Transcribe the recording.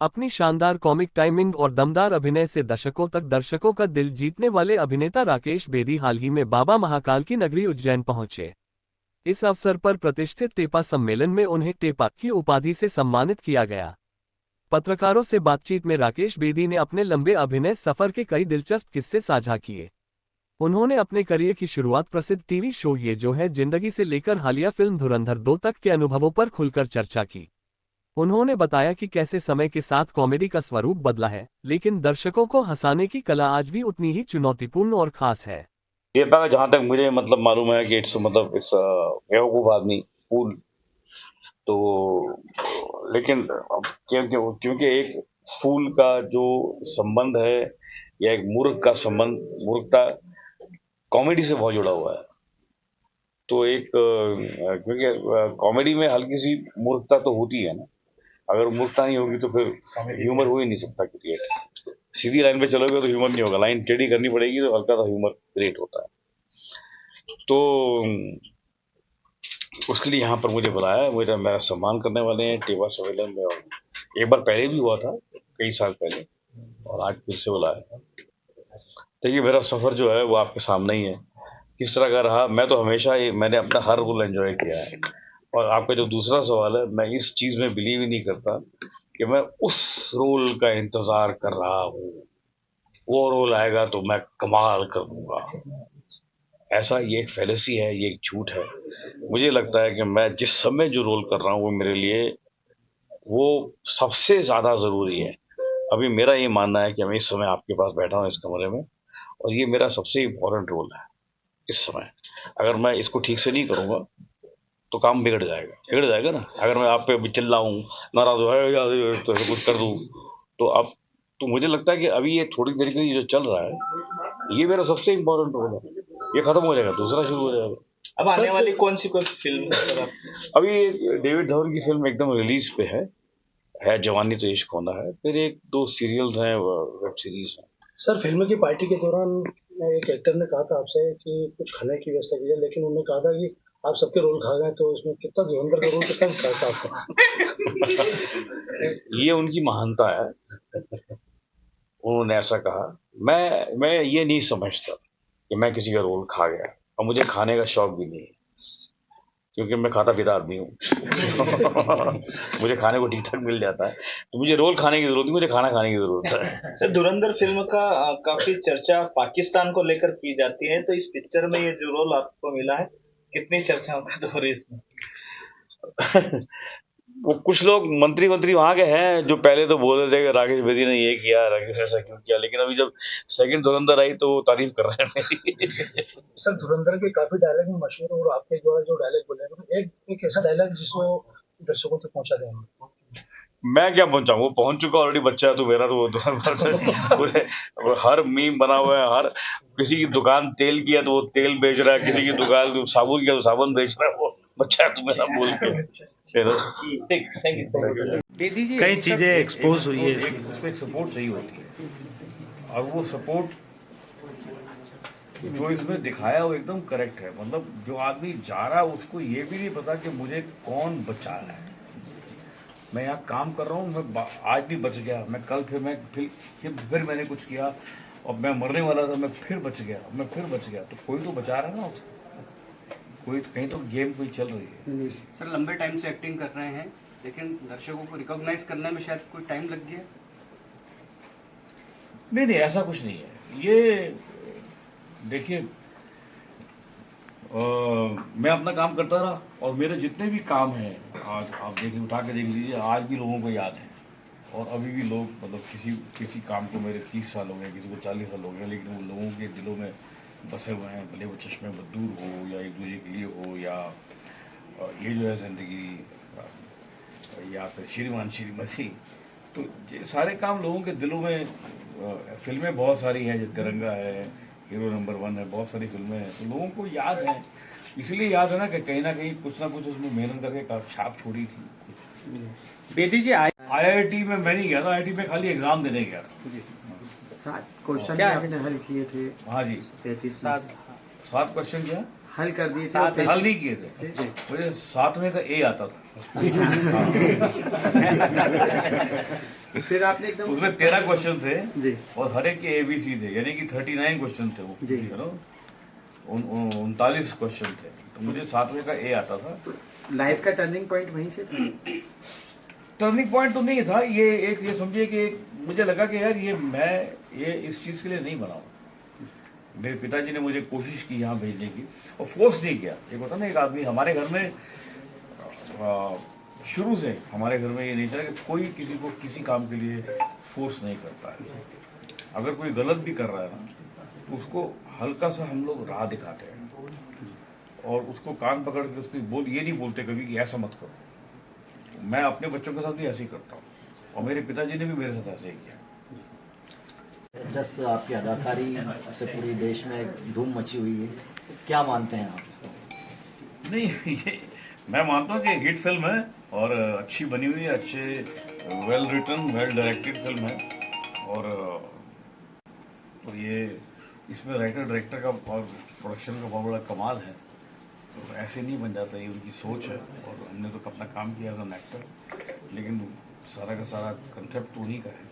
अपनी शानदार comic timing और दमदार अभिनय से दशकों तक दर्शकों का दिल जीतने वाले अभिनेता राकेश बेदी हाल ही में बाबा महाकाल की नगरी उज्जैन पहुंचे। इस अवसर पर प्रतिष्ठित टेपा सम्मेलन में उन्हें टेपा की उपाधि से सम्मानित किया गया। पत्रकारों से बातचीत में राकेश बेदी ने अपने लंबे अभिनय सफर के कई दिलचस्प किस्से साझा किए। उन्होंने अपने करियर की शुरुआत प्रसिद्ध टीवी शो ये जो है जिंदगी से लेकर हालिया फिल्म धुरंधर 2 तक के अनुभवों पर खुलकर चर्चा की। उन्होंने बताया कि कैसे समय के साथ कॉमेडी का स्वरूप बदला है, लेकिन दर्शकों को हंसाने की कला आज भी उतनी ही चुनौतीपूर्ण और खास है। टेपा का जहाँ तक मुझे मालूम है कि इट्स बेवकूफ आदमी कूल। तो लेकिन अब क्योंकि एक फूल का जो संबंध है या एक मूर्ख का संबंध, मूर्खता कॉमेडी से बहुत जुड़ा हुआ है। तो क्योंकि कॉमेडी में हल्की सी मूर्खता तो होती है ना। अगर मूर्खता नहीं होगी तो फिर ह्यूमर हो ही नहीं सकता क्रिएट। सीधी लाइन पे चलोगे तो ह्यूमर नहीं होगा, लाइन टेढ़ी करनी पड़ेगी तो हल्का सा ह्यूमर क्रिएट होता है। तो उसके लिए यहाँ पर मुझे बुलाया, मेरा सम्मान करने वाले हैं टेपा सम्मेलन में। और एक बार पहले भी हुआ था, कई साल पहले, और आज फिर से बुलाया। देखिए, मेरा सफर जो है वो आपके सामने ही है, किस तरह का रहा। मैं तो हमेशा मैंने अपना हर रोल एंजॉय किया है। और आपका जो दूसरा सवाल है, मैं इस चीज में बिलीव ही नहीं करता कि मैं उस रोल का इंतजार कर रहा हूँ, वो रोल आएगा तो मैं कमाल कर दूंगा। ऐसा ये एक फैलेसी है, ये एक झूठ है। मुझे लगता है कि मैं जिस समय जो रोल कर रहा हूँ वो मेरे लिए वो सबसे ज्यादा जरूरी है। अभी मेरा ये मानना है कि मैं इस समय आपके पास बैठा हूँ इस कमरे में, और ये मेरा सबसे इम्पोर्टेंट रोल है इस समय। अगर मैं इसको ठीक से नहीं करूंगा तो काम बिगड़ जाएगा ना। अगर मैं आप पे चिल्लाऊं, नाराज हो तो ऐसा कुछ कर दूं, तो अब तो मुझे लगता है कि अभी ये थोड़ी देर के लिए जो चल रहा है ये मेरा सबसे इम्पोर्टेंट रोल है। ये खत्म हो जाएगा, दूसरा शुरू हो जाएगा। अब आने वाली कौन सी फिल्म है सर? अभी डेविड धवन की फिल्म एकदम रिलीज पे है जवानी तो इश्क होना है। फिर एक दो सीरियल्स हैं, वेब सीरीज हैं। सर, फिल्म की पार्टी के दौरान एक एक्टर ने कहा था आपसे कि कुछ खाने की व्यवस्था की जाए, लेकिन उन्होंने कहा था कि आप सबके रोल खा गए, तो उसमें कितना धुरंधर का रोल कितना खा था आपका? ये उनकी महानता है, उन्होंने ऐसा कहा। मैं ये नहीं समझता कि मैं किसी का रोल खा गया, और मुझे खाने का शौक भी नहीं है, क्योंकि मैं खाता पीता आदमी हूँ। मुझे खाने को ठीक ठाक मिल जाता है, तो मुझे रोल खाने की जरूरत नहीं, मुझे खाना खाने की जरूरत है। सर, धुरंधर फिल्म का काफी चर्चा पाकिस्तान को लेकर की जाती है, तो इस पिक्चर में ये जो रोल आपको मिला है, कितनी चर्चाओं का दौर है इसमें? वो कुछ लोग मंत्री वहां के हैं जो पहले तो बोल रहे थे कि राकेश बेदी ने ये किया, राकेश ऐसा क्यों किया, लेकिन अभी जब सेकंड धुरंधर आई तो वो तारीफ कर रहे हैं मेरी। सर, धुरंधर के काफी डायलॉग में मशहूर, और आपके द्वारा जो डायलॉग बोले हैं, एक ऐसा डायलॉग जिसको दर्शकों तक पहुंचा दें। मैं क्या पहुंचाऊं, वो पहुंच चुका ऑलरेडी। बच्चा है तो मेरा तो पूरे हर मीम बना हुआ है। हर किसी की दुकान तेल की है तो वो तेल बेच रहा है, किसी की दुकान साबुन की है तो साबुन बेच रहा है। वो बच्चा है तो मेरा बोल के थैंक यू सो मच। कई चीजें एक्सपोज हुई है, उसको एक सपोर्ट चाहिए होती है, और वो सपोर्ट जो इसमें दिखाया वो एकदम करेक्ट है। मतलब जो आदमी जा रहा है उसको ये भी नहीं पता कि मुझे कौन बचा रहा है। मैं यहाँ काम कर रहा हूँ, मैं आज भी बच गया, मैं कल फिर मैंने कुछ किया और मैं मरने वाला था, मैं फिर बच गया, तो कोई तो बचा रहा है ना उसको, कोई कहीं तो गेम कोई चल रही है। सर, लंबे टाइम से एक्टिंग कर रहे हैं, लेकिन दर्शकों को रिकॉग्नाइज करने में शायद कोई टाइम लग गया? नहीं, ऐसा कुछ नहीं है। ये देखिए, मैं अपना काम करता रहा, और मेरे जितने भी काम हैं आज आप देखिए, उठा के देख लीजिए, आज भी लोगों को याद है। और अभी भी लोग, मतलब किसी काम को मेरे 30 साल हो गए, किसी को 40 साल हो गए, लेकिन वो लोगों के दिलों में बसे हुए हैं। भले वो चश्मे बदूर हो या एक दूसरे के लिए हो, या ये जो है ज़िंदगी, या फिर श्रीमान श्रीमती, तो ये सारे काम लोगों के दिलों में। फिल्में बहुत सारी हैं, जैसे तिरंगा है, हीरो नंबर 1 है, बहुत सारी फिल्में हैं, तो लोगों को याद है। इसलिए याद है ना कि कहीं ना कहीं कुछ ना कुछ उसमें मेहनत करके छाप छोड़ी थी। बेदी जी, IIT में मैं नहीं गया था, IIT में खाली एग्जाम देने गया था। 7 क्वेश्चन आपने हल किए थे। हाँ जी, 33 7 क्वेश्चन क्या? हल कर दिए थे सात और हल नहीं किए थे, मुझे 7वें का ए आता था। फिर आपने एकदम उसमें 13 क्वेश्चन थे जी और हर एक के ABC थे, यानी कि 39 क्वेश्चन थे वो, जी। 39 क्वेश्चन थे, तो मुझे 7वें का ए आता था। लाइफ का टर्निंग पॉइंट वहीं से था। टर्निंग पॉइंट तो नहीं था, ये समझिए कि मुझे लगा कि यार ये इस चीज़ के लिए नहीं बना हूं। मेरे पिताजी ने मुझे कोशिश की यहाँ भेजने की और फोर्स नहीं किया। एक होता ना, एक आदमी, हमारे घर में शुरू से हमारे घर में ये नेचर है कि कोई किसी को किसी काम के लिए फोर्स नहीं करता है। अगर कोई गलत भी कर रहा है ना, तो उसको हल्का सा हम लोग राह दिखाते हैं और उसको कान पकड़ के उसको ये नहीं बोलते कभी कि ऐसा मत करो। मैं अपने बच्चों के साथ भी ऐसे ही करता हूँ और मेरे पिताजी ने भी मेरे साथ ऐसे ही किया। जस्ट आपकी अदाकारी से पूरी देश में धूम मची हुई है, क्या मानते हैं आप इसको? नहीं, ये मैं मानता हूँ कि हिट फिल्म है और अच्छी बनी हुई है, अच्छे well written well directed film है और ये इसमें राइटर डायरेक्टर का और प्रोडक्शन का बहुत बड़ा कमाल है। तो ऐसे नहीं बन जाता, ये उनकी सोच है और हमने तो अपना काम किया एज एन एक्टर, लेकिन सारा का सारा कंसेप्ट तो उन्हीं का है।